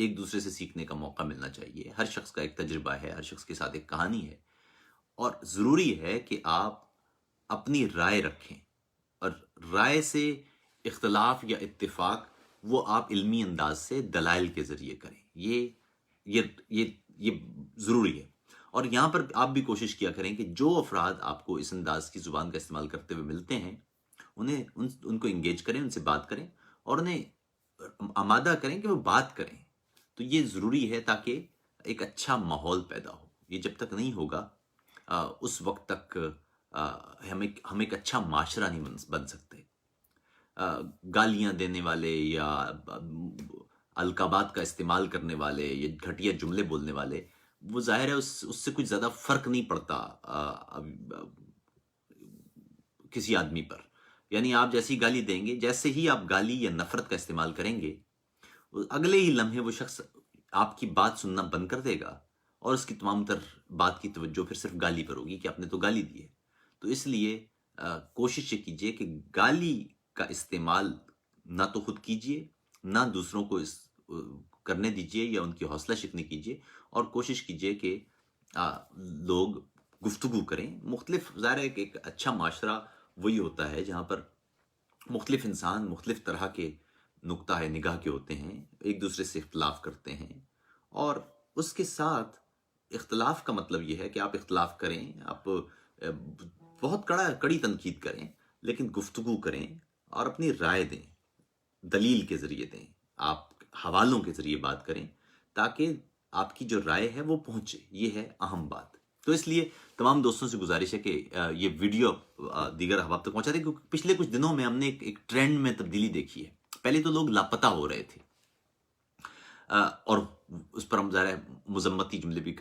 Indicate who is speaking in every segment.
Speaker 1: ایک دوسرے سے سیکھنے کا موقع ملنا چاہیے. ہر شخص کا ایک تجربہ ہے، ہر شخص کے ساتھ ایک کہانی ہے، اور ضروری ہے کہ آپ اپنی رائے رکھیں، اور رائے سے اختلاف یا اتفاق وہ آپ علمی انداز سے دلائل کے ذریعے کریں. یہ ضروری ہے. اور یہاں پر آپ بھی کوشش کیا کریں کہ جو افراد آپ کو اس انداز کی زبان کا استعمال کرتے ہوئے ملتے ہیں ان کو انگیج کریں، ان سے بات کریں، اور انہیں آمادہ کریں کہ وہ بات کریں. تو یہ ضروری ہے تاکہ ایک اچھا ماحول پیدا ہو. یہ جب تک نہیں ہوگا اس وقت تک ہم ایک اچھا معاشرہ نہیں بن سکتے. گالیاں دینے والے یا القابات کا استعمال کرنے والے یا گھٹیا جملے بولنے والے، وہ ظاہر ہے اس سے کچھ زیادہ فرق نہیں پڑتا کسی آدمی پر. یعنی آپ جیسی گالی دیں گے، جیسے ہی آپ گالی یا نفرت کا استعمال کریں گے، اگلے ہی لمحے وہ شخص آپ کی بات سننا بند کر دے گا، اور اس کی تمام تر بات کی توجہ پھر صرف گالی پر ہوگی کہ آپ نے تو گالی دی ہے. تو اس لیے کوشش یہ کیجئے کہ گالی کا استعمال نہ تو خود کیجئے، نہ دوسروں کو اس کرنے دیجئے یا ان کی حوصلہ شکنی کیجئے، اور کوشش کیجئے کہ لوگ گفتگو کریں. مختلف، ظاہر ہے کہ ایک اچھا معاشرہ وہی ہوتا ہے جہاں پر مختلف انسان مختلف طرح کے نقطہ نگاہ کے ہوتے ہیں، ایک دوسرے سے اختلاف کرتے ہیں. اور اس کے ساتھ اختلاف کا مطلب یہ ہے کہ آپ اختلاف کریں، آپ بہت کڑی تنقید کریں، لیکن گفتگو کریں اور اپنی رائے دیں، دلیل کے ذریعے دیں، آپ حوالوں کے ذریعے بات کریں، تاکہ آپ کی جو رائے ہے وہ پہنچے. یہ ہے اہم بات. تو اس لیے تمام دوستوں سے گزارش ہے کہ یہ ویڈیو دیگر احباب تک پہنچا دیں، کیونکہ پچھلے کچھ دنوں میں ہم نے ایک ٹرینڈ میں تبدیلی دیکھی ہے. پہلے تو لوگ لاپتہ ہو رہے تھے، اور اس پر ہم ظاہر مذمتی جملے بھی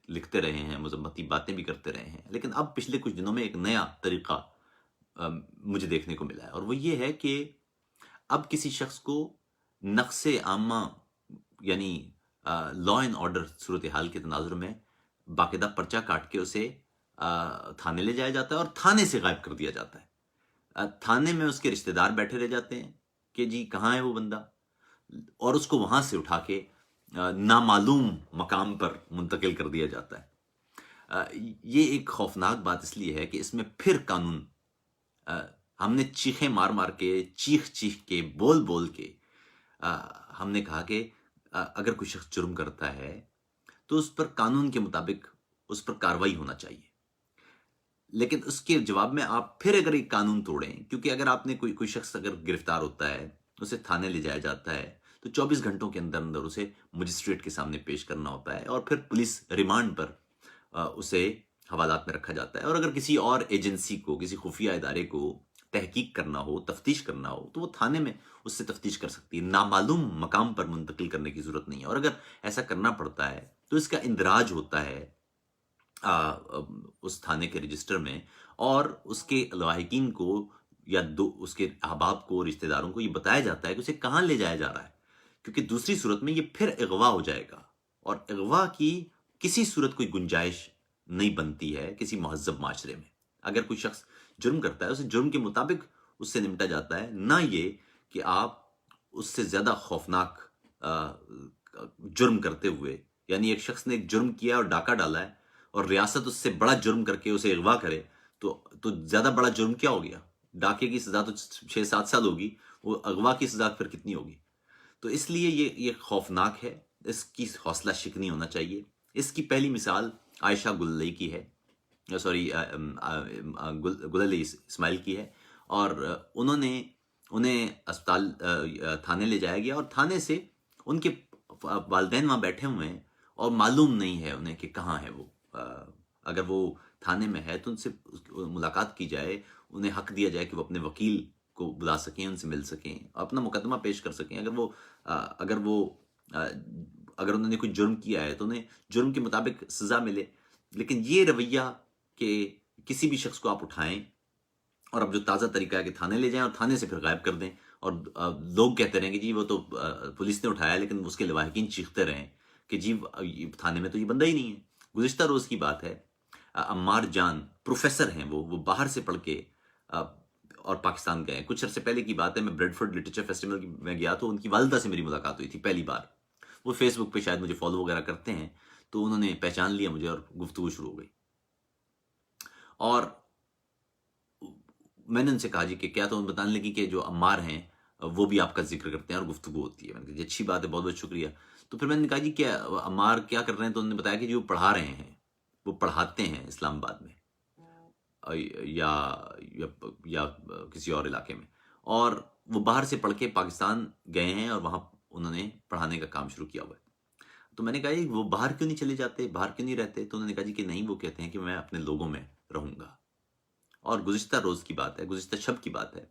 Speaker 1: لکھتے رہے ہیں، مذمتی باتیں بھی کرتے رہے ہیں. لیکن اب پچھلے کچھ دنوں میں ایک نیا طریقہ مجھے دیکھنے کو ملا ہے، اور وہ یہ ہے کہ اب کسی شخص کو نقص عامہ یعنی لا اینڈ آرڈر صورتحال کے تناظر میں باقاعدہ پرچہ کاٹ کے اسے تھانے لے جایا جاتا ہے، اور تھانے سے غائب کر دیا جاتا ہے. تھانے میں اس کے رشتہ دار بیٹھے رہ جاتے ہیں کہ جی کہاں ہے وہ بندہ، اور اس کو وہاں سے اٹھا کے نامعلوم مقام پر منتقل کر دیا جاتا ہے. یہ ایک خوفناک بات اس لیے ہے کہ اس میں پھر قانون، ہم نے چیخیں مار مار کے، چیخ کے، بول کے ہم نے کہا کہ اگر کوئی شخص جرم کرتا ہے تو اس پر قانون کے مطابق اس پر کاروائی ہونا چاہیے. لیکن اس کے جواب میں آپ پھر اگر ایک قانون توڑیں، کیونکہ اگر آپ نے کوئی شخص اگر گرفتار ہوتا ہے، اسے تھانے لے جایا جاتا ہے، تو 24 گھنٹوں کے اندر اسے مجسٹریٹ کے سامنے پیش کرنا ہوتا ہے، اور پھر پولیس ریمانڈ پر اسے حوالات میں رکھا جاتا ہے. اور اگر کسی اور ایجنسی کو، کسی خفیہ ادارے کو تحقیق کرنا ہو، تفتیش کرنا ہو، تو وہ تھانے میں اس سے تفتیش کر سکتی ہے. نامعلوم مقام پر منتقل کرنے کی ضرورت نہیں ہے. اور اگر ایسا کرنا پڑتا ہے تو اس کا اندراج ہوتا ہے اس تھانے کے رجسٹر میں، اور اس کے لاحقین کو یا اس کے احباب کو، رشتہ داروں کو یہ بتایا جاتا ہے کہ اسے کہاں لے جایا جا رہا ہے. کیونکہ دوسری صورت میں یہ پھر اغوا ہو جائے گا، اور اغوا کی کسی صورت کوئی گنجائش نہیں بنتی ہے کسی مہذب معاشرے میں. اگر کوئی شخص جرم کرتا ہے، اسے جرم کے مطابق اس سے نمٹا جاتا ہے، نہ یہ کہ آپ اس سے زیادہ خوفناک جرم کرتے ہوئے، یعنی ایک شخص نے ایک جرم کیا اور ڈاکہ ڈالا ہے، اور ریاست اس سے بڑا جرم کر کے اسے اغوا کرے، تو زیادہ بڑا جرم کیا ہو گیا؟ ڈاکے کی سزا تو 6-7 سال ہوگی، وہ اغوا کی سزا پھر کتنی ہوگی؟ تو اس لیے یہ خوفناک ہے، اس کی حوصلہ شکنی ہونا چاہیے. اس کی پہلی مثال عائشہ گل کی ہے، گل علی اسماعیل کی ہے. اور انہیں اسپتال تھانے لے جایا گیا، اور تھانے سے ان کے والدین وہاں بیٹھے ہوئے ہیں، اور معلوم نہیں ہے انہیں کہ کہاں ہے وہ. اگر وہ تھانے میں ہے تو ان سے ملاقات کی جائے، انہیں حق دیا جائے کہ وہ اپنے وکیل کو بلا سکیں، ان سے مل سکیں، اپنا مقدمہ پیش کر سکیں. اگر انہوں نے کوئی جرم کیا ہے تو انہیں جرم کے مطابق سزا ملے. لیکن یہ رویہ کہ کسی بھی شخص کو آپ اٹھائیں، اور اب جو تازہ طریقہ ہے کہ تھانے لے جائیں اور تھانے سے پھر غائب کر دیں، اور لوگ کہتے رہیں کہ جی وہ تو پولیس نے اٹھایا، لیکن اس کے لواحقین چیختے رہیں کہ جی تھانے میں تو یہ بندہ ہی نہیں ہے. گزشتہ روز کی بات ہے، عمار جان پروفیسر ہیں، وہ باہر سے پڑھ کے اور پاکستان گئے. کچھ عرصے پہلے کی بات ہے، میں بریڈ فورڈ لٹریچر فیسٹیول میں گیا تو ان کی والدہ سے میری ملاقات ہوئی تھی پہلی بار. وہ فیس بک پہ شاید مجھے فالو وغیرہ کرتے ہیں، تو انہوں نے پہچان لیا مجھے اور گفتگو شروع ہو گئی. اور میں نے ان سے کہا جی کہ کیا، تو بتانے لگی کہ جو عمار ہیں وہ بھی آپ کا ذکر کرتے ہیں اور گفتگو ہوتی ہے. میں نے کہا جی اچھی بات ہے، بہت بہت شکریہ. تو پھر میں نے کہا جی کیا عمار کیا کر رہے ہیں؟ تو انہوں نے بتایا کہ جو پڑھا رہے ہیں، وہ پڑھاتے ہیں اسلام آباد میں یا یا یا کسی اور علاقے میں، اور وہ باہر سے پڑھ کے پاکستان گئے ہیں اور وہاں انہوں نے پڑھانے کا کام شروع کیا ہوا ہے. تو میں نے کہا جی وہ باہر کیوں نہیں چلے جاتے، باہر کیوں نہیں رہتے؟ تو انہوں نے کہا جی کہ نہیں، وہ کہتے ہیں کہ میں اپنے لوگوں میں رہوں گا. اور گزشتہ روز کی بات ہے، گزشتہ شب کی بات ہے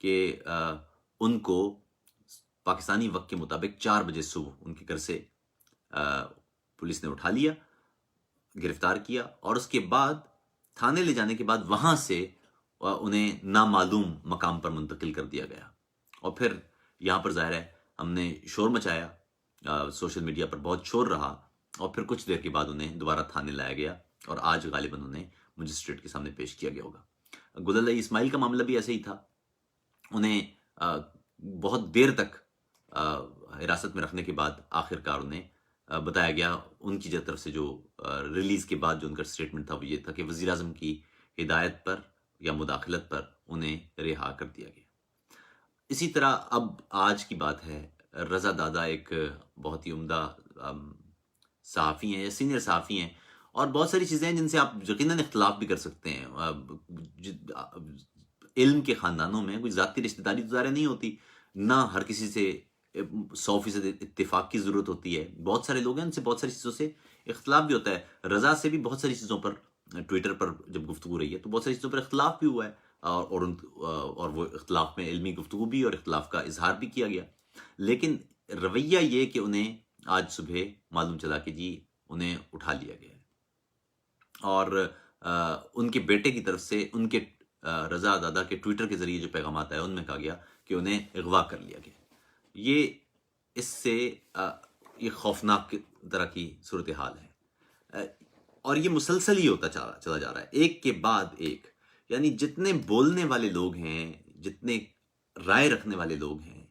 Speaker 1: کہ ان کو پاکستانی وقت کے مطابق 4 بجے صبح ان کے گھر سے پولیس نے اٹھا لیا، گرفتار کیا، اور اس کے بعد تھانے لے جانے کے بعد وہاں سے انہیں نامعلوم مقام پر منتقل کر دیا گیا. اور پھر یہاں پر ظاہر ہے ہم نے شور مچایا، سوشل میڈیا پر بہت شور رہا، اور پھر کچھ دیر کے بعد انہیں دوبارہ تھانے لایا گیا اور آج غالباً انہیں مجسٹریٹ کے سامنے پیش کیا گیا ہوگا. گل اللہ اسماعیل کا معاملہ بھی ایسے ہی تھا. انہیں بہت دیر تک حراست میں رکھنے کے بعد آخر کار انہیں بتایا گیا، ان کی طرف سے جو ریلیز کے بعد جو ان کا اسٹیٹمنٹ تھا وہ یہ تھا کہ وزیر اعظم کی ہدایت پر یا مداخلت پر انہیں رہا کر دیا گیا. اسی طرح اب آج کی بات ہے، رضا دادا ایک بہت ہی عمدہ صحافی ہیں یا سینئر صحافی ہیں، اور بہت ساری چیزیں ہیں جن سے آپ یقیناً اختلاف بھی کر سکتے ہیں. علم کے خاندانوں میں کوئی ذاتی رشتہ داری تو ظاہر نہیں ہوتی، نہ ہر کسی سے 100% اتفاق کی ضرورت ہوتی ہے. بہت سارے لوگ ہیں ان سے بہت ساری چیزوں سے اختلاف بھی ہوتا ہے. رضا سے بھی بہت ساری چیزوں پر ٹویٹر پر جب گفتگو رہی ہے تو بہت ساری چیزوں پر اختلاف بھی ہوا ہے، اور وہ اختلاف میں علمی گفتگو بھی اور اختلاف کا اظہار بھی کیا گیا. لیکن رویہ یہ کہ انہیں آج صبح معلوم چلا کہ جی انہیں اٹھا لیا گیا ہے، اور ان کے بیٹے کی طرف سے ان کے رضا دادا کے ٹویٹر کے ذریعے جو پیغامات آئے ان میں کہا گیا کہ انہیں اغوا کر لیا گیا. یہ اس سے یہ خوفناک طرح کی صورتحال ہے، اور یہ مسلسل ہی ہوتا چلا جا رہا ہے، ایک کے بعد ایک. یعنی جتنے بولنے والے لوگ ہیں، جتنے رائے رکھنے والے لوگ ہیں،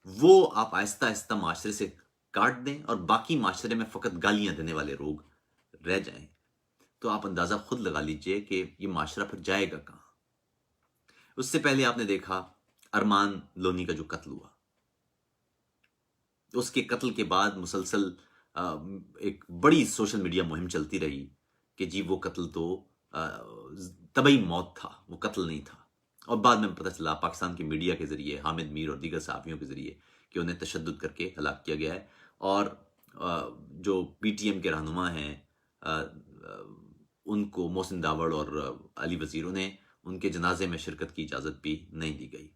Speaker 1: وہ آپ آہستہ آہستہ معاشرے سے کاٹ دیں اور باقی معاشرے میں فقط گالیاں دینے والے لوگ رہ جائیں، تو آپ اندازہ خود لگا لیجئے کہ یہ معاشرہ پھر جائے گا کہاں. اس سے پہلے آپ نے دیکھا ارمان لونی کا جو قتل ہوا، اس کے قتل کے بعد مسلسل ایک بڑی سوشل میڈیا مہم چلتی رہی کہ جی وہ قتل تو طبعی موت تھا، وہ قتل نہیں تھا. اور بعد میں پتہ چلا پاکستان کی میڈیا کے ذریعے، حامد میر اور دیگر صحافیوں کے ذریعے، کہ انہیں تشدد کر کے ہلاک کیا گیا ہے. اور جو پی ٹی ایم کے رہنما ہیں ان کو محسن داوڑ اور علی وزیر، انہیں ان کے جنازے میں شرکت کی اجازت بھی نہیں دی گئی.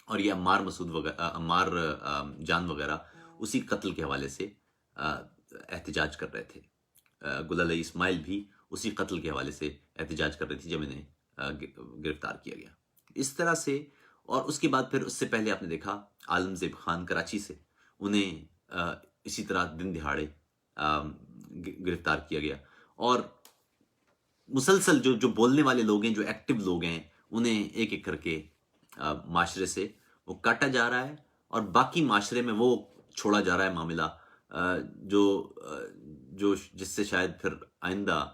Speaker 1: اور یہ عمار جان وغیرہ اسی قتل کے حوالے سے احتجاج کر رہے تھے. گل اللہ اسماعیل بھی اسی قتل کے حوالے سے احتجاج کر رہی تھی جب انہیں گرفتار کیا گیا. اس طرح سے، اور اس کے بعد پھر اس سے پہلے آپ نے دیکھا عالم زیب خان کراچی سے، انہیں اسی طرح دن دہاڑے گرفتار کیا گیا. اور مسلسل جو بولنے والے لوگ ہیں، جو ایکٹیو لوگ ہیں، انہیں ایک ایک کر کے معاشرے سے وہ کاٹا جا رہا ہے، اور باقی معاشرے میں وہ چھوڑا جا رہا ہے معاملہ جو جس سے شاید پھر آئندہ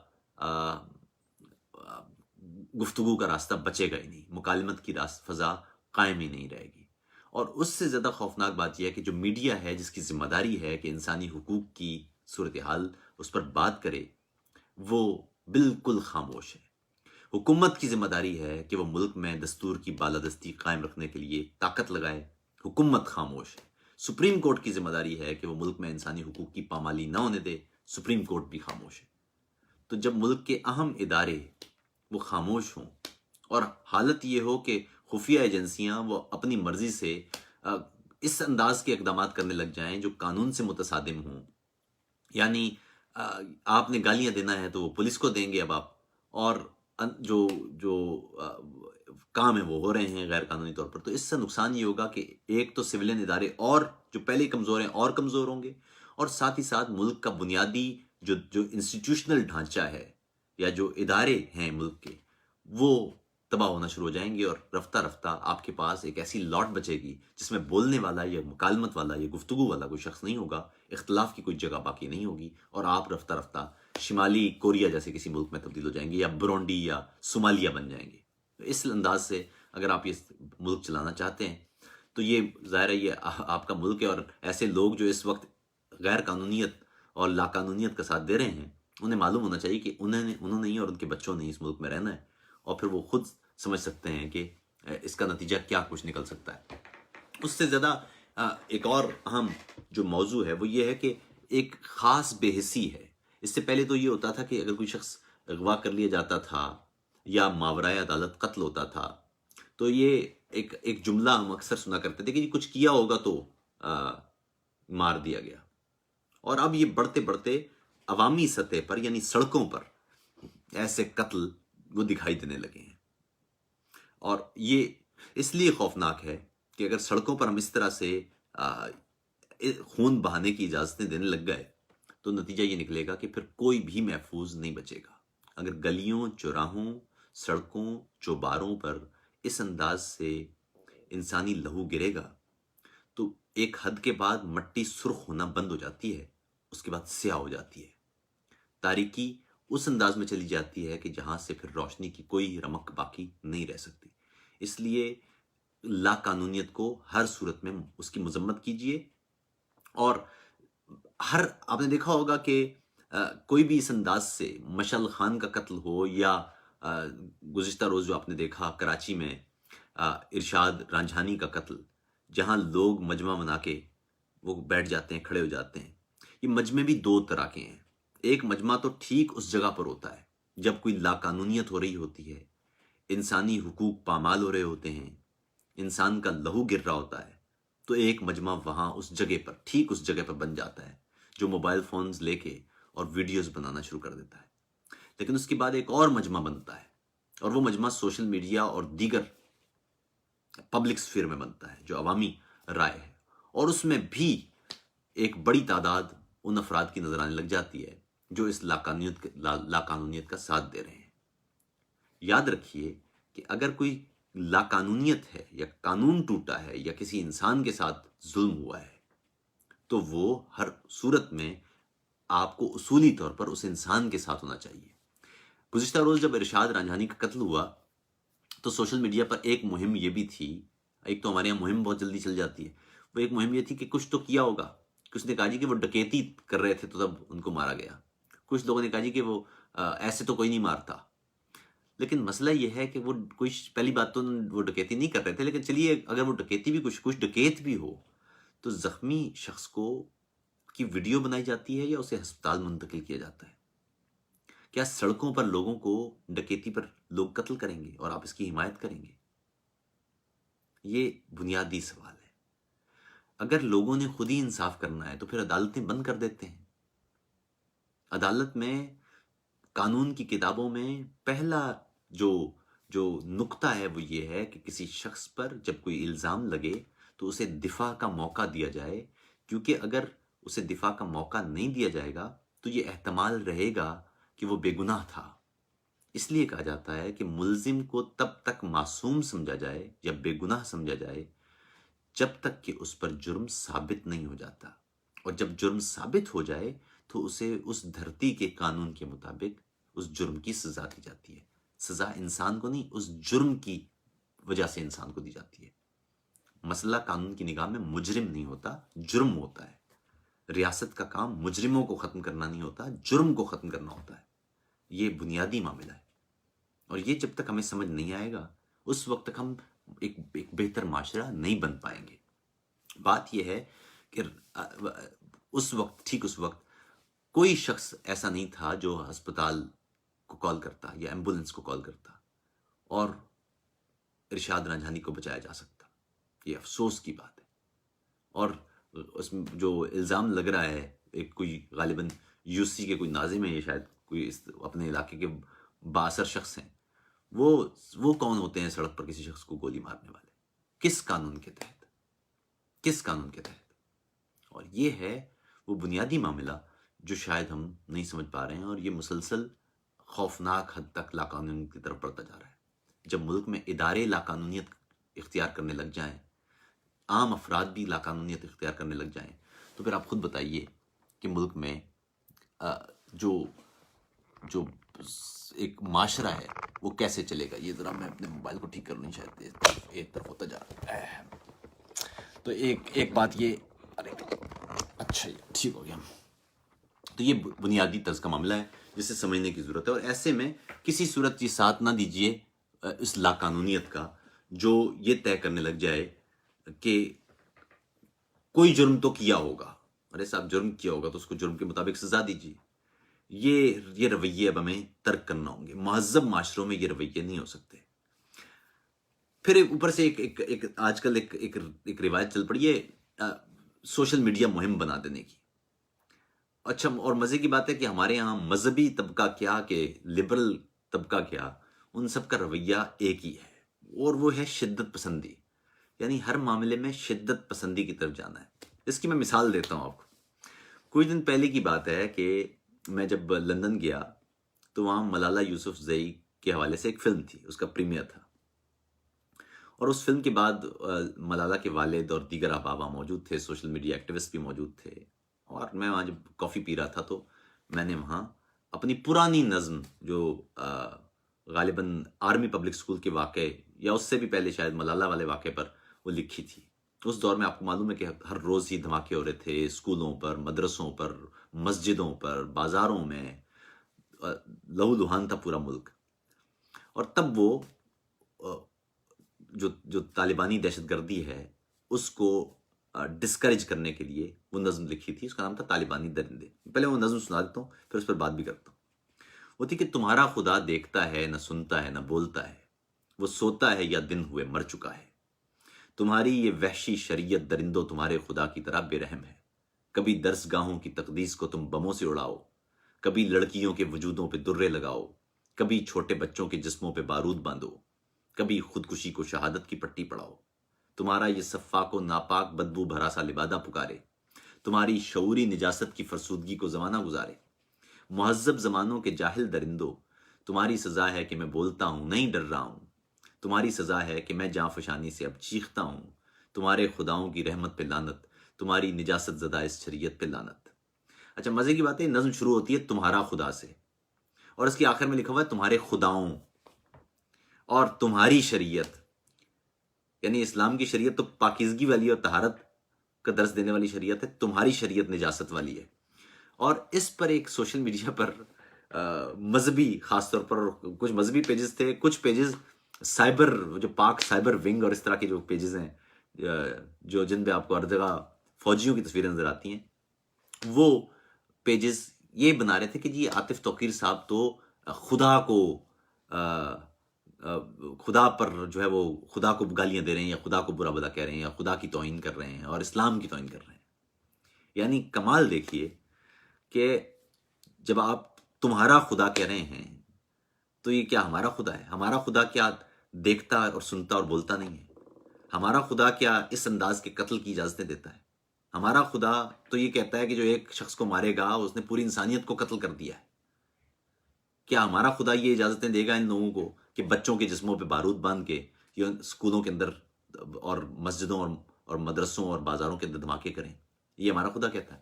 Speaker 1: گفتگو کا راستہ بچے گا ہی نہیں، مکالمت کی فضا قائم ہی نہیں رہے گی. اور اس سے زیادہ خوفناک بات یہ ہے کہ جو میڈیا ہے، جس کی ذمہ داری ہے کہ انسانی حقوق کی صورتحال اس پر بات کرے، وہ بالکل خاموش ہے. حکومت کی ذمہ داری ہے کہ وہ ملک میں دستور کی بالادستی قائم رکھنے کے لیے طاقت لگائے، حکومت خاموش ہے. سپریم کورٹ کی ذمہ داری ہے کہ وہ ملک میں انسانی حقوق کی پامالی نہ ہونے دے، سپریم کورٹ بھی خاموش ہے. تو جب ملک کے اہم ادارے وہ خاموش ہوں، اور حالت یہ ہو کہ خفیہ ایجنسیاں وہ اپنی مرضی سے اس انداز کے اقدامات کرنے لگ جائیں جو قانون سے متصادم ہوں، یعنی آپ نے گالیاں دینا ہے تو وہ پولیس کو دیں گے اب آپ، اور جو کام ہے وہ ہو رہے ہیں غیر قانونی طور پر، تو اس سے نقصان یہ ہوگا کہ ایک تو سویلین ادارے اور جو پہلے کمزور ہیں اور کمزور ہوں گے، اور ساتھ ہی ساتھ ملک کا بنیادی جو انسٹیٹیوشنل ڈھانچہ ہے یا جو ادارے ہیں ملک کے، وہ تباہ ہونا شروع ہو جائیں گے، اور رفتہ رفتہ آپ کے پاس ایک ایسی لاٹ بچے گی جس میں بولنے والا یا مکالمت والا یا گفتگو والا کوئی شخص نہیں ہوگا، اختلاف کی کوئی جگہ باقی نہیں ہوگی، اور آپ رفتہ رفتہ شمالی کوریا جیسے کسی ملک میں تبدیل ہو جائیں گے، یا برونڈی یا صومالیہ بن جائیں گے۔ اس انداز سے اگر آپ یہ ملک چلانا چاہتے ہیں تو یہ ظاہر ہے یہ آپ کا ملک ہے، اور ایسے لوگ جو اس وقت غیر قانونیت اور لا قانونیت کا ساتھ دے رہے ہیں، انہیں معلوم ہونا چاہیے کہ انہوں نے ہی اور ان کے بچوں نے اس ملک میں رہنا ہے، اور پھر وہ خود سمجھ سکتے ہیں کہ اس کا نتیجہ کیا کچھ نکل سکتا ہے۔ اس سے زیادہ ایک اور اہم جو موضوع ہے وہ یہ ہے کہ ایک خاص بے حسی ہے۔ اس سے پہلے تو یہ ہوتا تھا کہ اگر کوئی شخص اغوا کر لیا جاتا تھا یا ماورائے عدالت قتل ہوتا تھا تو یہ ایک جملہ ہم اکثر سنا کرتے تھے کہ جی کچھ کیا ہوگا تو مار دیا گیا، اور اب یہ بڑھتے بڑھتے عوامی سطح پر یعنی سڑکوں پر ایسے قتل وہ دکھائی دینے لگے ہیں، اور یہ اس لیے خوفناک ہے کہ اگر سڑکوں پر ہم اس طرح سے خون بہانے کی اجازتیں دینے لگ گئے تو نتیجہ یہ نکلے گا کہ پھر کوئی بھی محفوظ نہیں بچے گا۔ اگر گلیوں، چوراہوں، سڑکوں، چوباروں پر اس انداز سے انسانی لہو گرے گا تو ایک حد کے بعد مٹی سرخ ہونا بند ہو جاتی ہے، اس کے بعد سیاہ ہو جاتی ہے، تاریکی اس انداز میں چلی جاتی ہے کہ جہاں سے پھر روشنی کی کوئی رمق باقی نہیں رہ سکتی۔ اس لیے لا قانونیت کو ہر صورت میں اس کی مذمت کیجیے، اور آپ نے دیکھا ہوگا کہ کوئی بھی اس انداز سے مشعل خان کا قتل ہو، یا گزشتہ روز جو آپ نے دیکھا کراچی میں ارشاد رانجھانی کا قتل، جہاں لوگ مجمع بنا کے وہ بیٹھ جاتے ہیں، کھڑے ہو جاتے ہیں۔ یہ مجمع بھی دو طرح کے ہیں۔ ایک مجمع تو ٹھیک اس جگہ پر ہوتا ہے جب کوئی لا قانونیت ہو رہی ہوتی ہے، انسانی حقوق پامال ہو رہے ہوتے ہیں، انسان کا لہو گر رہا ہوتا ہے، تو ایک مجمع وہاں اس جگہ پر ٹھیک اس جگہ پر بن جاتا ہے جو موبائل فونز لے کے اور ویڈیوز بنانا شروع کر دیتا ہے۔ لیکن اس کے بعد ایک اور مجمع بنتا ہے، اور وہ مجمع سوشل میڈیا اور دیگر پبلک سفیر میں بنتا ہے جو عوامی رائے ہے، اور اس میں بھی ایک بڑی تعداد ان افراد کی نظر آنے لگ جاتی ہے جو اس لا قانونیت کا ساتھ دے رہے ہیں۔ یاد رکھیے کہ اگر کوئی لا قانونیت ہے یا قانون ٹوٹا ہے یا کسی انسان کے ساتھ ظلم ہوا ہے تو وہ ہر صورت میں آپ کو اصولی طور پر اس انسان کے ساتھ ہونا چاہیے۔ گزشتہ روز جب ارشاد رانجھانی کا قتل ہوا تو سوشل میڈیا پر ایک مہم یہ بھی تھی، ایک تو ہمارے یہاں مہم بہت جلدی چل جاتی ہے، وہ ایک مہم یہ تھی کہ کچھ تو کیا ہوگا۔ کچھ نے کہا جی کہ وہ ڈکیتی کر رہے تھے تو تب ان کو مارا گیا، کچھ لوگوں نے کہا جی کہ وہ ایسے تو کوئی نہیں مارتا۔ لیکن مسئلہ یہ ہے کہ وہ کوئی پہلی بات تو وہ ڈکیتی نہیں کر رہے تھے، لیکن چلیے اگر وہ ڈکیتی بھی کچھ ڈکیت بھی ہو تو زخمی شخص کی ویڈیو بنائی جاتی ہے یا اسے ہسپتال منتقل کیا جاتا ہے؟ کیا سڑکوں پر لوگوں کو ڈکیتی پر لوگ قتل کریں گے اور آپ اس کی حمایت کریں گے؟ یہ بنیادی سوال ہے۔ اگر لوگوں نے خود ہی انصاف کرنا ہے تو پھر عدالتیں بند کر دیتے ہیں۔ عدالت میں، قانون کی کتابوں میں پہلا جو نقطہ ہے وہ یہ ہے کہ کسی شخص پر جب کوئی الزام لگے تو اسے دفاع کا موقع دیا جائے، کیونکہ اگر اسے دفاع کا موقع نہیں دیا جائے گا تو یہ احتمال رہے گا کہ وہ بے گناہ تھا۔ اس لیے کہا جاتا ہے کہ ملزم کو تب تک معصوم سمجھا جائے یا بے گناہ سمجھا جائے جب تک کہ اس پر جرم ثابت نہیں ہو جاتا، اور جب جرم ثابت ہو جائے تو اسے اس دھرتی کے قانون کے مطابق اس جرم کی سزا دی جاتی ہے۔ سزا انسان کو نہیں، اس جرم کی وجہ سے انسان کو دی جاتی ہے۔ مسئلہ قانون کی نگاہ میں مجرم نہیں ہوتا، جرم ہوتا ہے۔ ریاست کا کام مجرموں کو ختم کرنا نہیں ہوتا، جرم کو ختم کرنا ہوتا ہے۔ یہ بنیادی معاملہ ہے، اور یہ جب تک ہمیں سمجھ نہیں آئے گا اس وقت تک ہم ایک بہتر معاشرہ نہیں بن پائیں گے۔ بات یہ ہے کہ اس وقت کوئی شخص ایسا نہیں تھا جو ہسپتال کو کال کرتا یا ایمبولنس کو کال کرتا اور ارشاد رانجھانی کو بچایا جا سکتا۔ یہ افسوس کی بات ہے، اور اس میں جو الزام لگ رہا ہے ایک کوئی غالباً یوسی کے کوئی ناظم ہے، یہ شاید کوئی اپنے علاقے کے بااثر شخص ہیں، وہ کون ہوتے ہیں سڑک پر کسی شخص کو گولی مارنے والے؟ کس قانون کے تحت؟ کس قانون کے تحت؟ اور یہ ہے وہ بنیادی معاملہ جو شاید ہم نہیں سمجھ پا رہے ہیں، اور یہ مسلسل خوفناک حد تک لاقانونیت کی طرف بڑھتا جا رہا ہے۔ جب ملک میں ادارے لاقانونیت اختیار کرنے لگ جائیں، عام افراد بھی لاقانونیت اختیار کرنے لگ جائیں، تو پھر آپ خود بتائیے کہ ملک میں جو جو ایک معاشرہ ہے وہ کیسے چلے گا. یہ ذرا میں اپنے موبائل کو ٹھیک کر لوں، شاید ایک طرف ہوتا جا رہا ہے. تو ایک بات یہ، ارے اچھا یہ ٹھیک ہو گیا. تو یہ بنیادی طرز کا معاملہ ہے جسے سمجھنے کی ضرورت ہے، اور ایسے میں کسی صورت یہ ساتھ نہ دیجیے اس لاقانونیت کا جو یہ طے کرنے لگ جائے کہ کوئی جرم تو کیا ہوگا، ارے صاحب جرم کیا ہوگا تو اس کو جرم کے مطابق سزا دیجیے. یہ رویے اب ہمیں ترک کرنا ہوں گے. مہذب معاشروں میں یہ رویے نہیں ہو سکتے. پھر اوپر سے ایک آج کل ایک روایت چل پڑی ہے سوشل میڈیا مہم بنا دینے کی. اچھا، اور مزے کی بات ہے کہ ہمارے یہاں مذہبی طبقہ کیا کہ لبرل طبقہ کیا، ان سب کا رویہ ایک ہی ہے، اور وہ ہے شدت پسندی. یعنی ہر معاملے میں شدت پسندی کی طرف جانا ہے. اس کی میں مثال دیتا ہوں آپ کو. کچھ دن پہلے کی بات ہے کہ میں جب لندن گیا تو وہاں ملالہ یوسف زئی کے حوالے سے ایک فلم تھی، اس کا پریمیئر تھا. اور اس فلم کے بعد ملالہ کے والد اور دیگر احباب موجود تھے، سوشل میڈیا ایکٹیوسٹ بھی موجود تھے. اور میں وہاں جب کافی پی رہا تھا تو میں نے وہاں اپنی پرانی نظم جو غالباً آرمی پبلک اسکول کے واقعے یا اس سے بھی پہلے شاید ملالہ والے واقعے پر وہ لکھی تھی. اس دور میں آپ کو معلوم ہے کہ ہر روز ہی دھماکے ہو رہے تھے، اسکولوں پر، مدرسوں پر، مسجدوں پر، بازاروں میں لہو لہان تھا پورا ملک. اور تب وہ جو طالبانی دہشت گردی ہے اس کو ڈسکریج کرنے کے لیے وہ نظم لکھی تھی. اس کا نام تھا طالبانی درندے. پہلے وہ نظم سنا دیتا ہوں پھر اس پر بات بھی کرتا ہوں. وہ تھی کہ تمہارا خدا دیکھتا ہے، نہ سنتا ہے، نہ بولتا ہے، وہ سوتا ہے یا دن ہوئے مر چکا ہے. تمہاری یہ وحشی شریعت درندوں تمہارے خدا کی طرح بے رحم ہے. کبھی درس گاہوں کی تقدیس کو تم بموں سے اڑاؤ، کبھی لڑکیوں کے وجودوں پہ درے لگاؤ، کبھی چھوٹے بچوں کے جسموں پہ بارود باندھو، کبھی خودکشی کو شہادت کی پٹی پڑاؤ. تمہارا یہ صفاق و ناپاک بدبو بھرا سا لبادہ پکارے، تمہاری شعوری نجاست کی فرسودگی کو زمانہ گزارے. مہذب زمانوں کے جاہل درندوں، تمہاری سزا ہے کہ میں بولتا ہوں، نہیں ڈر رہا ہوں. تمہاری سزا ہے کہ میں جاں فشانی سے اب چیختا ہوں. تمہارے خداؤں کی رحمت پہ لعنت، تمہاری نجاست زدہ اس شریعت پہ لعنت. اچھا، مزے کی بات ہے، نظم شروع ہوتی ہے تمہارا خدا سے، اور اس کے آخر میں لکھا ہوا ہے تمہارے خداؤں اور تمہاری شریعت. یعنی اسلام کی شریعت تو پاکیزگی والی اور طہارت کا درس دینے والی شریعت ہے، تمہاری شریعت نجاست والی ہے. اور اس پر ایک سوشل میڈیا پر مذہبی، خاص طور پر کچھ مذہبی پیجز تھے، کچھ پیجز سائبر، جو پاک سائبر ونگ اور اس طرح کے جو پیجز ہیں جو جن پہ آپ کو ہر جگہ فوجیوں کی تصویریں نظر آتی ہیں، وہ پیجز یہ بنا رہے تھے کہ جی عاطف توقیر صاحب تو خدا کو خدا پر جو ہے وہ خدا کو گالیاں دے رہے ہیں، یا خدا کو برا بلا کہہ رہے ہیں، یا خدا کی توہین کر رہے ہیں اور اسلام کی توہین کر رہے ہیں. یعنی کمال دیکھیے کہ جب آپ تمہارا خدا کہہ رہے ہیں تو یہ کیا ہمارا خدا ہے؟ ہمارا خدا کیا دیکھتا اور سنتا اور بولتا نہیں ہے؟ ہمارا خدا کیا اس انداز کے قتل کی اجازتیں دیتا ہے؟ ہمارا خدا تو یہ کہتا ہے کہ جو ایک شخص کو مارے گا اس نے پوری انسانیت کو قتل کر دیا ہے. کیا ہمارا خدا یہ اجازتیں دے گا ان لوگوں کو کہ بچوں کے جسموں پہ بارود باندھ کے یا اسکولوں کے اندر اور مسجدوں اور مدرسوں اور بازاروں کے اندر دھماکے کریں؟ یہ ہمارا خدا کہتا ہے.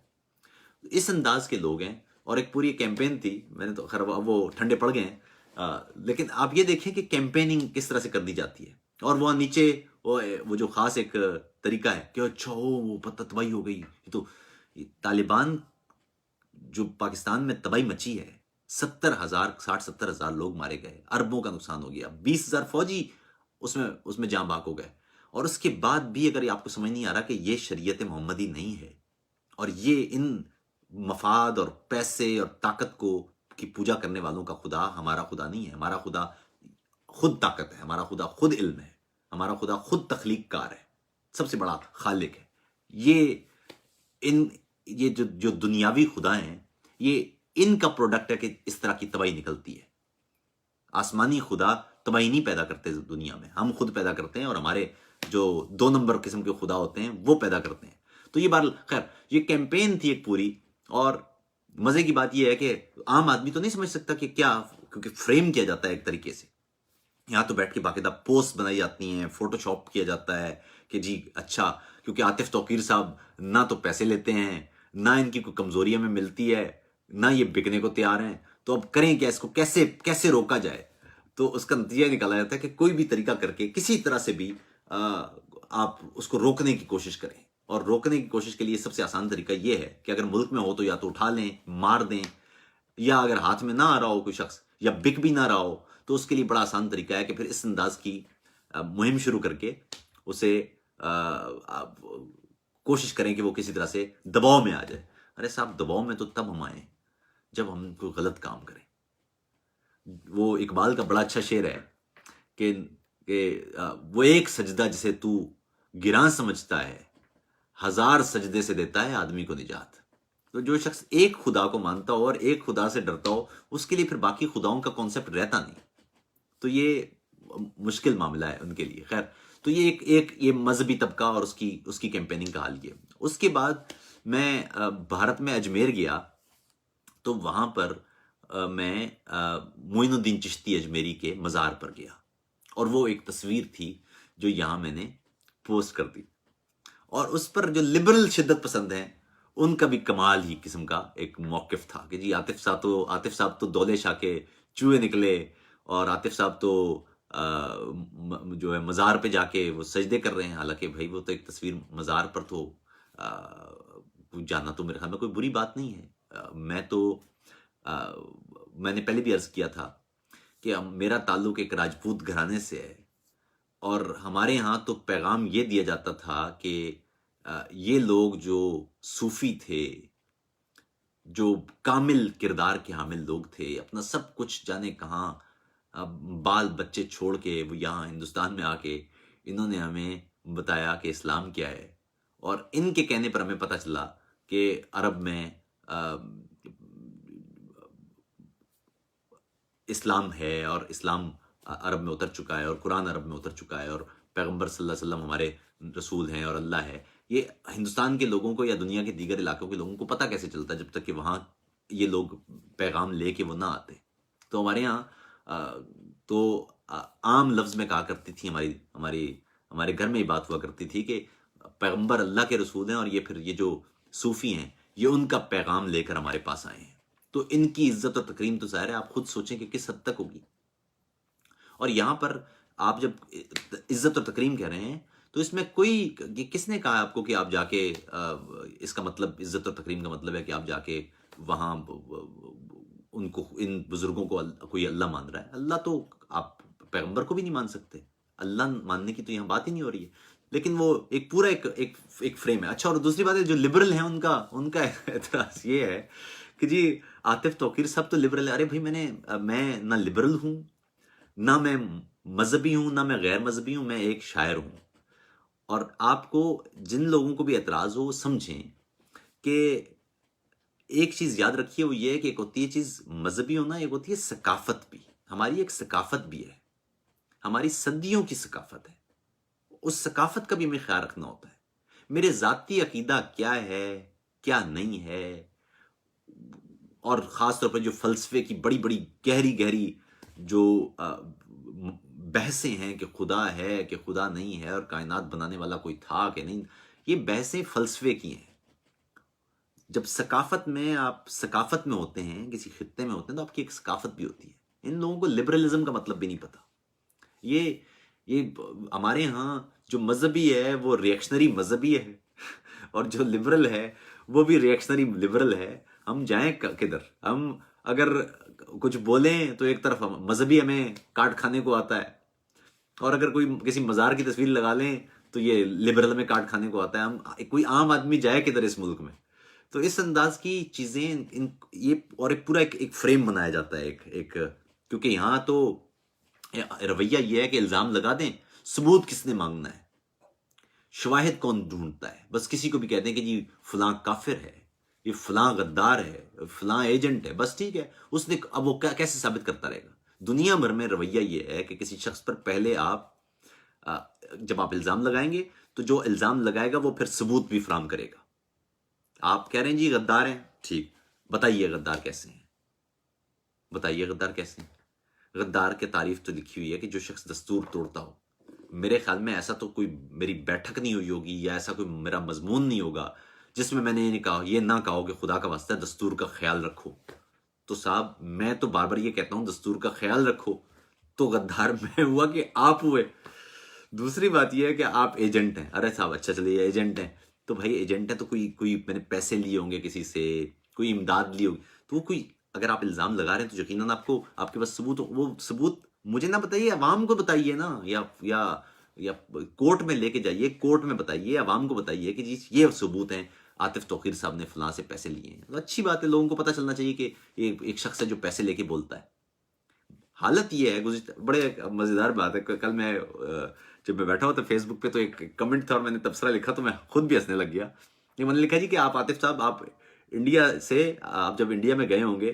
Speaker 1: اس انداز کے لوگ ہیں. اور ایک پوری کیمپین تھی، میں نے تو خیر وہ ٹھنڈے پڑ گئے ہیں، لیکن آپ یہ دیکھیں کہ کیمپیننگ کس طرح سے کر دی جاتی ہے. اور وہ نیچے وہ جو خاص ایک طریقہ ہے کہ اچھا وہ پتہ تباہی ہو گئی. تو طالبان جو پاکستان میں تباہی مچی ہے، 60,000 لوگ مارے گئے، اربوں کا نقصان ہو گیا، 20,000 فوجی اس میں جاں بحق ہو گئے. اور اس کے بعد بھی اگر آپ کو سمجھ نہیں آ رہا کہ یہ شریعت محمدی نہیں ہے اور یہ ان مفاد اور پیسے اور طاقت کی پوجا کرنے والوں کا خدا ہمارا خدا نہیں ہے. ہمارا خدا خود طاقت ہے، ہمارا خدا خود علم ہے، ہمارا خدا خود تخلیق کار ہے، سب سے بڑا خالق ہے. یہ جو دنیاوی خدا ہیں، یہ ان کا پروڈکٹ ہے کہ اس طرح کی تباہی نکلتی ہے. آسمانی خدا تباہی نہیں پیدا کرتے دنیا میں، ہم خود پیدا کرتے ہیں، اور ہمارے جو 2 نمبر قسم کے خدا ہوتے ہیں وہ پیدا کرتے ہیں. تو یہ خیر یہ کیمپین تھی ایک پوری. اور مزے کی بات یہ ہے کہ عام آدمی تو نہیں سمجھ سکتا کہ کیا، کیونکہ فریم کیا جاتا ہے ایک طریقے سے یہاں تو بیٹھ کے باقاعدہ پوسٹ بنائی جاتی ہیں، فوٹو شاپ کیا جاتا ہے کہ جی اچھا، کیونکہ عاطف توقیر صاحب نہ تو پیسے لیتے ہیں، نہ ان کی کوئی کمزوری ہمیں ملتی ہے، نہ یہ بکنے کو تیار ہیں، تو اب کریں کیا، اس کو کیسے کیسے روکا جائے؟ تو اس کا نتیجہ نکالا جاتا ہے کہ کوئی بھی طریقہ کر کے کسی طرح سے بھی آپ اس کو روکنے کی کوشش کریں، اور روکنے کی کوشش کے لیے سب سے آسان طریقہ یہ ہے کہ اگر ملک میں ہو تو یا تو اٹھا لیں، مار دیں، یا اگر ہاتھ میں نہ آ رہا ہو کوئی شخص یا بک بھی نہ رہا ہو تو اس کے لیے بڑا آسان طریقہ ہے کہ پھر اس انداز کی مہم شروع کر کے اسے کوشش کریں کہ وہ کسی طرح سے دباؤ میں آ جائے۔ ارے صاحب، دباؤ میں تو تب ہم آئیں جب ہم کوئی غلط کام کریں۔ وہ اقبال کا بڑا اچھا شعر ہے کہ وہ ایک سجدہ جسے تو گراں سمجھتا ہے، ہزار سجدے سے دیتا ہے آدمی کو نجات۔ تو جو شخص ایک خدا کو مانتا ہو اور ایک خدا سے ڈرتا ہو، اس کے لیے پھر باقی خداؤں کا کانسیپٹ رہتا نہیں، تو یہ مشکل معاملہ ہے ان کے لیے۔ خیر، تو یہ ایک یہ مذہبی طبقہ اور اس کی کیمپیننگ کا حال یہ۔ اس کے بعد میں بھارت میں اجمیر گیا، تو وہاں پر میں معین الدین چشتی اجمیری کے مزار پر گیا، اور وہ ایک تصویر تھی جو یہاں میں نے پوسٹ کر دی، اور اس پر جو لبرل شدت پسند ہیں ان کا بھی کمال ہی قسم کا ایک موقف تھا کہ جی عاطف صاحب تو دولے شاہ کے چوہے نکلے، اور عاطف صاحب تو جو ہے مزار پہ جا کے وہ سجدے کر رہے ہیں، حالانکہ بھائی وہ تو ایک تصویر مزار پر تو جانا تو میرے خیال میں کوئی بری بات نہیں ہے۔ میں نے پہلے بھی عرض کیا تھا کہ میرا تعلق ایک راجپوت گھرانے سے ہے، اور ہمارے ہاں تو پیغام یہ دیا جاتا تھا کہ یہ لوگ جو صوفی تھے، جو کامل کردار کے حامل لوگ تھے، اپنا سب کچھ جانے کہاں بال بچے چھوڑ کے وہ یہاں ہندوستان میں آ کے انہوں نے ہمیں بتایا کہ اسلام کیا ہے، اور ان کے کہنے پر ہمیں پتہ چلا کہ عرب میں اسلام ہے، اور اسلام عرب میں اتر چکا ہے، اور قرآن عرب میں اتر چکا ہے، اور پیغمبر صلی اللہ علیہ وسلم ہمارے رسول ہیں اور اللہ ہے۔ یہ ہندوستان کے لوگوں کو یا دنیا کے دیگر علاقوں کے لوگوں کو پتہ کیسے چلتا جب تک کہ وہاں یہ لوگ پیغام لے کے وہ نہ آتے؟ تو ہمارے یہاں تو عام لفظ میں کہا کرتی تھی، ہمارے گھر میں یہ بات ہوا کرتی تھی کہ پیغمبر اللہ کے رسول ہیں، اور یہ جو صوفی ہیں یہ ان کا پیغام لے کر ہمارے پاس آئے ہیں۔ تو ان کی عزت اور تکریم تو ظاہر ہے آپ خود سوچیں کہ کس حد تک ہوگی۔ اور یہاں پر آپ جب عزت اور تکریم کہہ رہے ہیں تو اس میں کس نے کہا آپ کو کہ آپ جا کے اس کا مطلب عزت اور تکریم کا مطلب ہے کہ آپ جا کے وہاں ان بزرگوں کو کوئی اللہ مان رہا ہے؟ اللہ تو آپ پیغمبر کو بھی نہیں مان سکتے، اللہ ماننے کی تو یہاں بات ہی نہیں ہو رہی ہے، لیکن وہ ایک پورا ایک فریم ہے۔ اچھا، اور دوسری بات ہے جو لبرل ہیں ان کا اعتراض یہ ہے کہ جی عاطف توقیر صاحب تو لبرل ہے۔ ارے بھائی، میں نہ لبرل ہوں، نہ میں مذہبی ہوں، نہ میں غیر مذہبی ہوں، میں ایک شاعر ہوں۔ اور آپ کو جن لوگوں کو بھی اعتراض ہو وہ سمجھیں کہ ایک چیز یاد رکھیے، وہ یہ ہے کہ ایک ہوتی ہے چیز مذہبی ہونا، ایک ہوتی ہے ثقافت بھی۔ ہماری ایک ثقافت بھی ہے، ہماری صدیوں کی ثقافت ہے، اس ثقافت کا بھی ہمیں خیال رکھنا ہوتا ہے۔ میرے ذاتی عقیدہ کیا ہے، کیا نہیں ہے، اور خاص طور پر جو فلسفے کی بڑی بڑی گہری جو بحثیں ہیں کہ خدا ہے کہ خدا نہیں ہے، اور کائنات بنانے والا کوئی تھا کہ نہیں، یہ بحثیں فلسفے کی ہیں۔ جب ثقافت میں ہوتے ہیں، کسی خطے میں ہوتے ہیں، تو آپ کی ایک ثقافت بھی ہوتی ہے۔ ان لوگوں کو لبرلزم کا مطلب بھی نہیں پتا۔ یہ ہمارے ہاں جو مذہبی ہے وہ ریئیکشنری مذہبی ہے، اور جو لبرل ہے وہ بھی ریئیکشنری لبرل ہے۔ ہم جائیں کدھر؟ ہم اگر کچھ بولیں تو ایک طرف مذہبی ہمیں کاٹ کھانے کو آتا ہے، اور اگر کسی مزار کی تصویر لگا لیں تو یہ لبرل میں کاٹ کھانے کو آتا ہے۔ ہم کوئی عام آدمی جائے کدھر اس ملک میں؟ تو اس انداز کی چیزیں یہ اور ایک پورا ایک فریم بنایا جاتا ہے ایک کیونکہ یہاں تو رویہ یہ ہے کہ الزام لگا دیں، ثبوت کس نے مانگنا ہے، شواہد کون ڈھونڈتا ہے؟ بس کسی کو بھی کہتے ہیں کہ جی فلاں کافر ہے، یہ فلاں غدار ہے، فلاں ایجنٹ ہے، بس ٹھیک ہے، اس نے اب وہ کیسے ثابت کرتا رہے گا؟ دنیا بھر میں رویہ یہ ہے کہ کسی شخص پر پہلے جب آپ الزام لگائیں گے تو جو الزام لگائے گا وہ پھر ثبوت بھی فراہم کرے گا۔ آپ کہہ رہے ہیں جی غدار ہیں، ٹھیک، بتائیے غدار کیسے ہیں، بتائیے غدار کیسے ہیں؟ غدار کے تعریف تو لکھی ہوئی ہے کہ جو شخص دستور توڑتا ہو. میرے خیال میں ایسا تو کوئی میری بیٹھک نہیں ہوئی ہوگی یا ایسا کوئی میرا مضمون نہیں ہوگا جس میں نے یہ نہ کہا کہ خدا کا واسطہ دستور کا خیال رکھو. تو صاحب میں تو بار بار یہ کہتا ہوں دستور کا خیال رکھو. تو غدار میں ہوا کہ آپ ہوئے. دوسری بات یہ ہے کہ آپ ایجنٹ ہیں. ارے صاحب اچھا چلیے ایجنٹ ہیں تو بھائی ایجنٹ ہے تو کوئی میں نے پیسے لیے ہوں گے کسی سے, کوئی امداد لی ہوگی, تو وہ کوئی اگر آپ الزام لگا رہے ہیں تو یقیناً آپ کے پاس ثبوت ہو. وہ ثبوت مجھے نہ بتائیے, عوام کو بتائیے نا, یا کورٹ میں لے کے جائیے, کورٹ میں بتائیے, عوام کو بتائیے کہ جی یہ ثبوت ہیں عاطف توقیر صاحب نے فلاں سے پیسے لیے ہیں. تو اچھی بات ہے, لوگوں کو پتہ چلنا چاہیے کہ ایک شخص ہے جو پیسے لے کے بولتا ہے. حالت یہ ہے, بڑے مزیدار بات ہے, کل میں جب میں بیٹھا ہوا تھا فیس بک پہ تو ایک کمنٹ تھا اور میں نے تبصرہ لکھا تو میں خود بھی ہنسنے لگ گیا. میں نے لکھا جی کہ آپ عاطف صاحب آپ انڈیا سے, آپ جب انڈیا میں گئے ہوں گے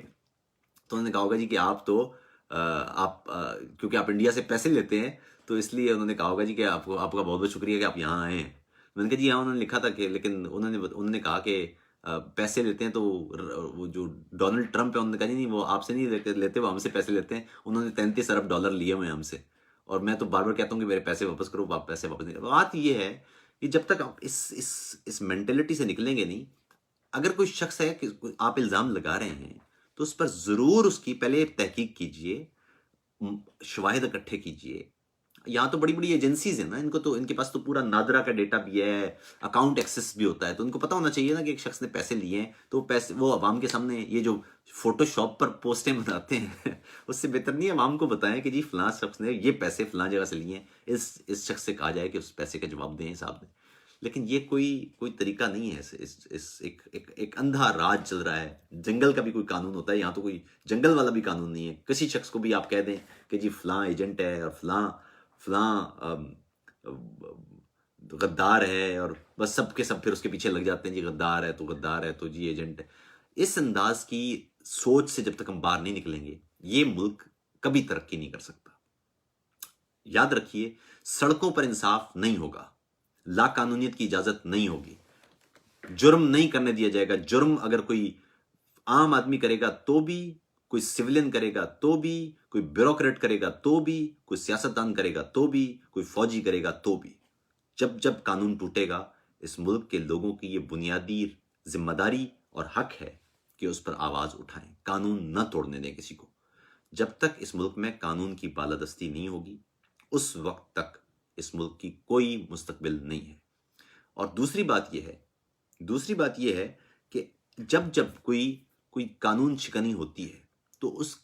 Speaker 1: تو انہوں نے کہا ہوگا جی کہ آپ کیونکہ آپ انڈیا سے پیسے لیتے ہیں تو اس لیے انہوں نے کہا ہوگا جی کہ آپ کا بہت بہت شکریہ کہ آپ یہاں آئے ہیں. میں نے کہا جی ہاں, انہوں نے لکھا تھا کہ لیکن انہوں نے کہا کہ پیسے لیتے ہیں تو وہ جو ڈونلڈ ٹرمپ ہے انہوں نے کہا جی نہیں وہ آپ سے نہیں لیتے, وہ ہم سے پیسے لیتے ہیں. انہوں نے 33 ارب ڈالر لیے ہوئے ہیں ہم سے, اور میں تو بار بار کہتا ہوں کہ میرے پیسے واپس کرو, آپ پیسے واپس نہیں کرو. بات یہ ہے کہ جب تک آپ اس مینٹلٹی سے نکلیں گے نہیں, اگر کوئی شخص ہے کہ آپ الزام لگا رہے ہیں تو اس پر ضرور اس کی پہلے تحقیق کیجئے, شواہد اکٹھے کیجئے. یہاں تو بڑی بڑی ایجنسیز ہیں نا, ان کے پاس تو پورا نادرا کا ڈیٹا بھی ہے, اکاؤنٹ ایکسس بھی ہوتا ہے, تو ان کو پتا ہونا چاہیے نا کہ ایک شخص نے پیسے لیے ہیں تو وہ عوام کے سامنے یہ جو فوٹو شاپ پر پوسٹیں بناتے ہیں اس سے بہتر نہیں ہے عوام کو بتائیں کہ جی فلاں شخص نے یہ پیسے فلاں جگہ سے لیے ہیں. اس شخص سے کہا جائے کہ اس پیسے کا جواب دیں صاحب نے. لیکن یہ کوئی طریقہ نہیں ہے. ایک اندھا راج چل رہا ہے. جنگل کا بھی کوئی قانون ہوتا ہے, یہاں تو کوئی جنگل والا بھی قانون نہیں ہے. کسی شخص کو بھی آپ کہہ دیں کہ جی فلاں ایجنٹ ہے اور فلاں غدار ہے, اور بس سب کے سب پھر اس کے پیچھے لگ جاتے ہیں, جی غدار ہے تو جی ایجنٹ ہے. اس انداز کی سوچ سے جب تک ہم باہر نہیں نکلیں گے یہ ملک کبھی ترقی نہیں کر سکتا. یاد رکھیے, سڑکوں پر انصاف نہیں ہوگا, لا قانونیت کی اجازت نہیں ہوگی, جرم نہیں کرنے دیا جائے گا. جرم اگر کوئی عام آدمی کرے گا تو بھی, کوئی سیولین کرے گا تو بھی, کوئی بیوروکریٹ کرے گا تو بھی, کوئی سیاستدان کرے گا تو بھی, کوئی فوجی کرے گا تو بھی, جب قانون ٹوٹے گا اس ملک کے لوگوں کی یہ بنیادی ذمہ داری اور حق ہے کہ اس پر آواز اٹھائیں. قانون نہ توڑنے دیں کسی کو. جب تک اس ملک میں قانون کی بالادستی نہیں ہوگی اس وقت تک اس ملک کی کوئی مستقبل نہیں ہے. اور دوسری بات یہ ہے کہ جب کوئی قانون شکنی ہوتی ہے تو اس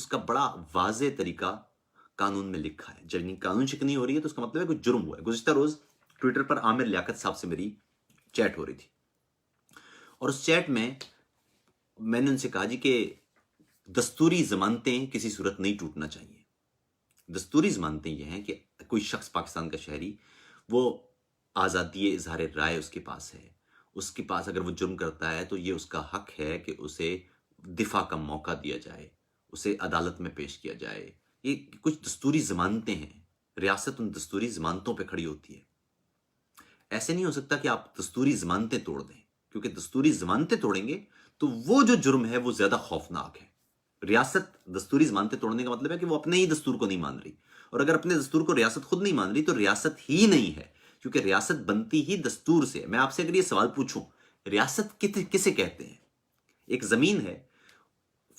Speaker 1: کا بڑا واضح طریقہ قانون میں لکھا ہے. جب قانون شکنی ہو رہی ہے تو اس کا مطلب ہے کوئی جرم ہوا ہے. گزشتہ روز ٹویٹر پر عامر لیاقت صاحب سے میری چیٹ ہو رہی تھی, اور اس چیٹ میں نے ان سے کہا جی کہ دستوری ضمانتیں کسی صورت نہیں ٹوٹنا چاہیے. دستوری ضمانتیں یہ ہیں کہ کوئی شخص پاکستان کا شہری, وہ آزادی اظہار رائے اس کے پاس ہے, اس کے پاس اگر وہ جرم کرتا ہے تو یہ اس کا حق ہے کہ اسے دفاع کا موقع دیا جائے, اسے عدالت میں پیش کیا جائے. یہ کچھ دستوری ضمانتیں ہیں, ریاست ان دستوری ضمانتوں پہ کھڑی ہوتی ہے. ایسے نہیں ہو سکتا کہ آپ دستوری ضمانتیں توڑ دیں, کیونکہ دستوری ضمانتیں توڑیں گے تو وہ جو جرم ہے وہ زیادہ خوفناک ہے. ریاست دستوری ضمانتیں توڑنے کا مطلب ہے کہ وہ اپنے ہی دستور کو نہیں مان رہی, اور اگر اپنے دستور کو ریاست خود نہیں مان رہی تو ریاست ہی نہیں ہے, کیونکہ ریاست بنتی ہی دستور سے. میں آپ سے اگر یہ سوال پوچھوں ریاست کسے کہتے ہیں, ایک زمین ہے,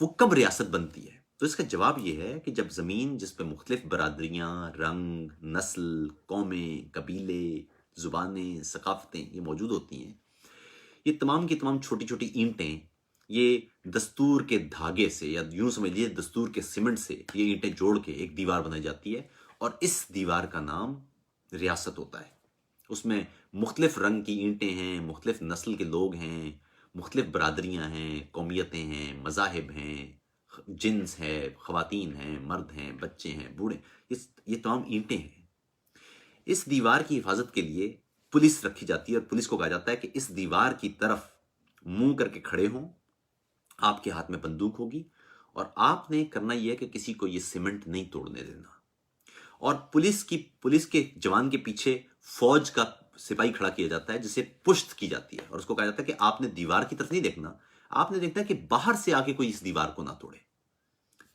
Speaker 1: وہ کب ریاست بنتی ہے؟ تو اس کا جواب یہ ہے کہ جب زمین جس پہ مختلف برادریاں, رنگ, نسل, قومیں, قبیلے, زبانیں, ثقافتیں یہ موجود ہوتی ہیں, یہ تمام کی تمام چھوٹی چھوٹی اینٹیں یہ دستور کے دھاگے سے, یا یوں سمجھ لیجیے دستور کے سیمنٹ سے یہ اینٹیں جوڑ کے ایک دیوار بنائی جاتی ہے, اور اس دیوار کا نام ریاست ہوتا ہے. اس میں مختلف رنگ کی اینٹیں ہیں, مختلف نسل کے لوگ ہیں, مختلف برادریاں ہیں, قومیتیں ہیں, مذاہب ہیں, جنس ہے, خواتین ہیں, مرد ہیں, بچے ہیں, بوڑھے, یہ تمام اینٹیں ہیں. اس دیوار کی حفاظت کے لیے پولیس رکھی جاتی ہے, اور پولیس کو کہا جاتا ہے کہ اس دیوار کی طرف منہ کر کے کھڑے ہوں, آپ کے ہاتھ میں بندوق ہوگی, اور آپ نے کرنا یہ ہے کہ کسی کو یہ سیمنٹ نہیں توڑنے دینا. اور پولیس کے جوان کے پیچھے فوج کا سپاہی کھڑا کیا جاتا ہے جسے پشت کی جاتی ہے, اور اس کو کہا جاتا ہے کہ آپ نے دیوار کی طرف نہیں دیکھنا, آپ نے دیکھنا ہے کہ باہر سے آ کے کوئی اس دیوار کو نہ توڑے.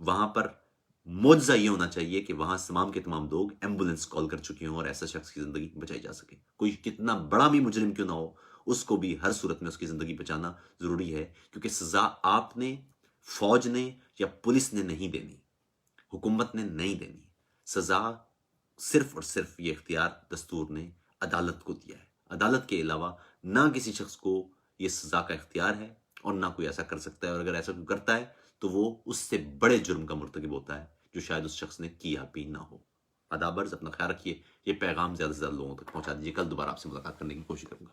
Speaker 1: وہاں پر معجزہ یہ ہونا چاہیے کہ وہاں تمام کے تمام لوگ ایمبولینس کال کر چکی ہوں اور ایسا شخص کی زندگی بچائی جا سکے. کوئی کتنا بڑا بھی مجرم کیوں نہ ہو، اس کو بھی ہر صورت میں اس کی زندگی بچانا ضروری ہے، کیونکہ سزا آپ نے، فوج نے یا پولیس نے نہیں دینی، حکومت نے نہیں دینی. سزا صرف اور صرف یہ اختیار دستور نے عدالت کو دیا ہے. عدالت کے علاوہ نہ کسی شخص کو یہ سزا کا اختیار ہے اور نہ کوئی ایسا کر سکتا ہے، اور اگر ایسا کوئی کرتا ہے تو وہ اس سے بڑے جرم کا مرتکب ہوتا ہے جو شاید اس شخص نے کیا بھی نہ ہو. آداب عرض، اپنا خیال رکھیے. یہ پیغام زیادہ سے زیادہ لوگوں تک پہنچا دیجیے. کل دوبارہ آپ سے ملاقات کرنے کی کوشش کروں گا.